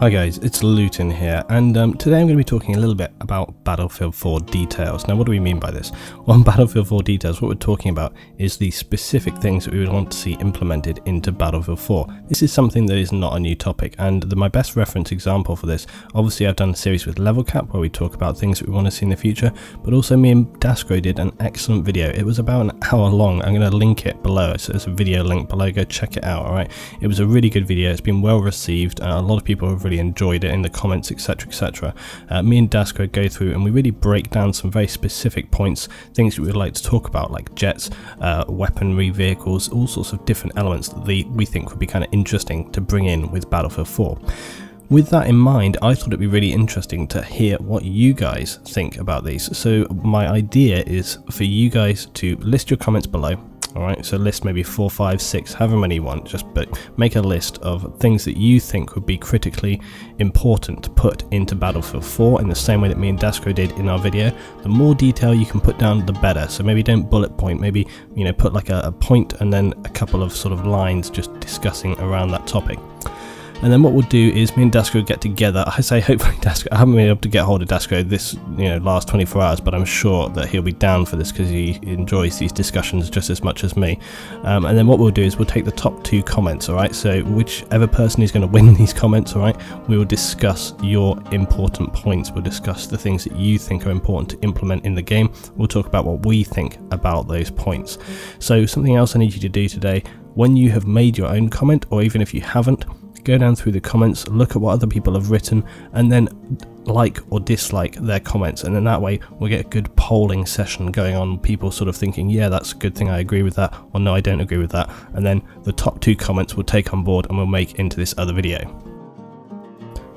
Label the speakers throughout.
Speaker 1: Hi guys, it's Luton here, and today I'm going to be talking a little bit about Battlefield 4 details. Now what do we mean by this? Well, on Battlefield 4 details, what we're talking about is the specific things that we would want to see implemented into Battlefield 4. This is something that is not a new topic, and my best reference example for this, obviously I've done a series with Level Cap where we talk about things that we want to see in the future, but also me and Dasco did an excellent video. It was about an hour long. I'm going to link it below, so there's a video link below, go check it out, alright? It was a really good video, it's been well received, a lot of people have really enjoyed it in the comments, etc, etc. Me and Dasco go through and we really break down some very specific points, things that we would like to talk about, like jets, weaponry, vehicles, all sorts of different elements that we think would be kind of interesting to bring in with Battlefield 4. With that in mind, I thought it'd be really interesting to hear what you guys think about these. So my idea is for you guys to list your comments below. Alright, so list maybe 4, 5, 6, however many you want, but make a list of things that you think would be critically important to put into Battlefield 4 in the same way that me and Dasco did in our video. The more detail you can put down, the better. So maybe don't bullet point, maybe, you know, put like a point and then a couple of sort of lines just discussing around that topic. And then what we'll do is me and Dasco get together. I say hopefully Dasco, I haven't been able to get hold of Dasco this last 24 hours, but I'm sure that he'll be down for this because he enjoys these discussions just as much as me. And then what we'll do is we'll take the top 2 comments, alright? So whichever person is going to win these comments, alright, we will discuss your important points. We'll discuss the things that you think are important to implement in the game. We'll talk about what we think about those points. So something else I need you to do today, when you have made your own comment, or even if you haven't, go down through the comments, look at what other people have written, and then like or dislike their comments, and then that way we'll get a good polling session going on, people sort of thinking, yeah, that's a good thing, I agree with that, or no, I don't agree with that, and then the top 2 comments we'll take on board and we'll make into this other video.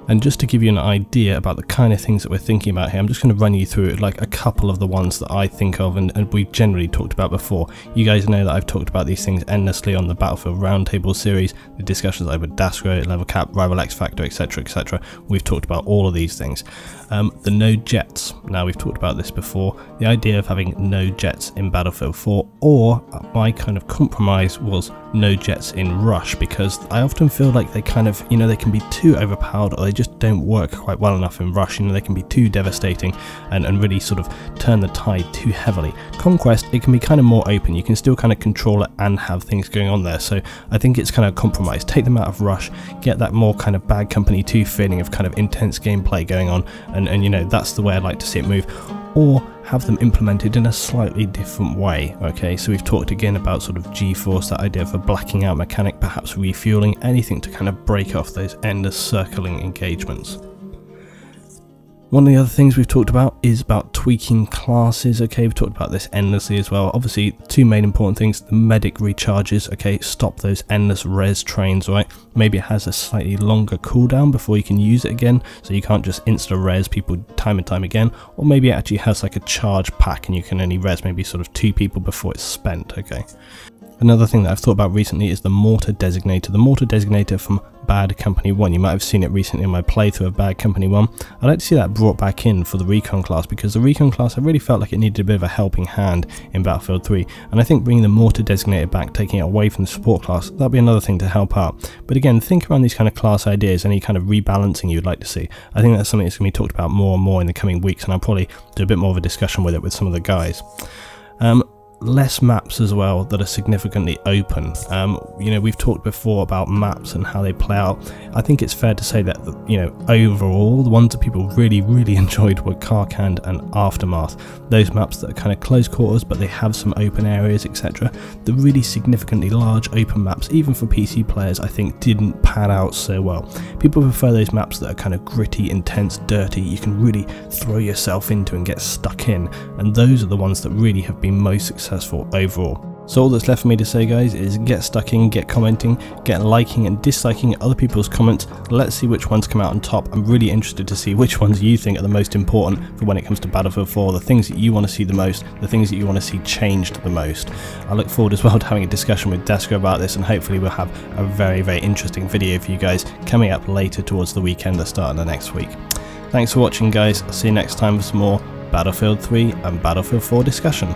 Speaker 1: And just to give you an idea about the kind of things that we're thinking about here, I'm just going to run you through like a couple of the ones that I think of and we've generally talked about before. You guys know that I've talked about these things endlessly on the Battlefield Roundtable series, the discussions over Dasco, Level Cap, Rival X Factor, etc, etc. We've talked about all of these things. The no jets. Now we've talked about this before, the idea of having no jets in Battlefield 4, or my kind of compromise was no jets in Rush, because I often feel like they kind of, they can be too overpowered, or they just don't work quite well enough in Rush. They can be too devastating and really sort of turn the tide too heavily. Conquest, it can be kind of more open, you can still kind of control it and have things going on there, so I think it's kind of a compromise. Take them out of Rush, get that more kind of Bad Company 2 feeling of kind of intense gameplay going on, and that's the way I'd like to see it move, or have them implemented in a slightly different way. Okay, so we've talked again about sort of G-force, that idea of a blacking out mechanic, perhaps refueling, anything to kind of break off those endless circling engagements. One of the other things we've talked about is about tweaking classes. Okay, we've talked about this endlessly as well. Obviously, 2 main important things: the medic recharges, okay, stop those endless res trains, right? Maybe it has a slightly longer cooldown before you can use it again, so you can't just insta res people time and time again, or maybe it actually has like a charge pack and you can only res maybe sort of 2 people before it's spent. Okay. Another thing that I've thought about recently is the mortar designator. The mortar designator from Bad Company 1. You might have seen it recently in my playthrough of Bad Company 1. I'd like to see that brought back in for the Recon class, because the Recon class I really felt like it needed a bit of a helping hand in Battlefield 3, and I think bringing the mortar designator back, taking it away from the support class, that'd be another thing to help out. But again, think around these kind of class ideas, any kind of rebalancing you'd like to see. I think that's something that's going to be talked about more and more in the coming weeks, and I'll probably do a bit more of a discussion with it with some of the guys. Less maps as well that are significantly open. We've talked before about maps and how they play out. I think it's fair to say that, overall, the ones that people really enjoyed were Carcand and Aftermath. Those maps that are kind of close quarters, but they have some open areas, etc. The really significantly large open maps, even for PC players, I think didn't pan out so well. People prefer those maps that are kind of gritty, intense, dirty, you can really throw yourself into and get stuck in, and those are the ones that really have been most successful overall. So all that's left for me to say, guys, is get stuck in, get commenting, get liking and disliking other people's comments. Let's see which ones come out on top. I'm really interested to see which ones you think are the most important for when it comes to Battlefield 4, the things that you want to see the most, the things that you want to see changed the most. I look forward as well to having a discussion with Dasco about this, and hopefully we'll have a very interesting video for you guys coming up later towards the weekend, the start of the next week. Thanks for watching, guys. I'll see you next time for some more Battlefield 3 and Battlefield 4 discussion.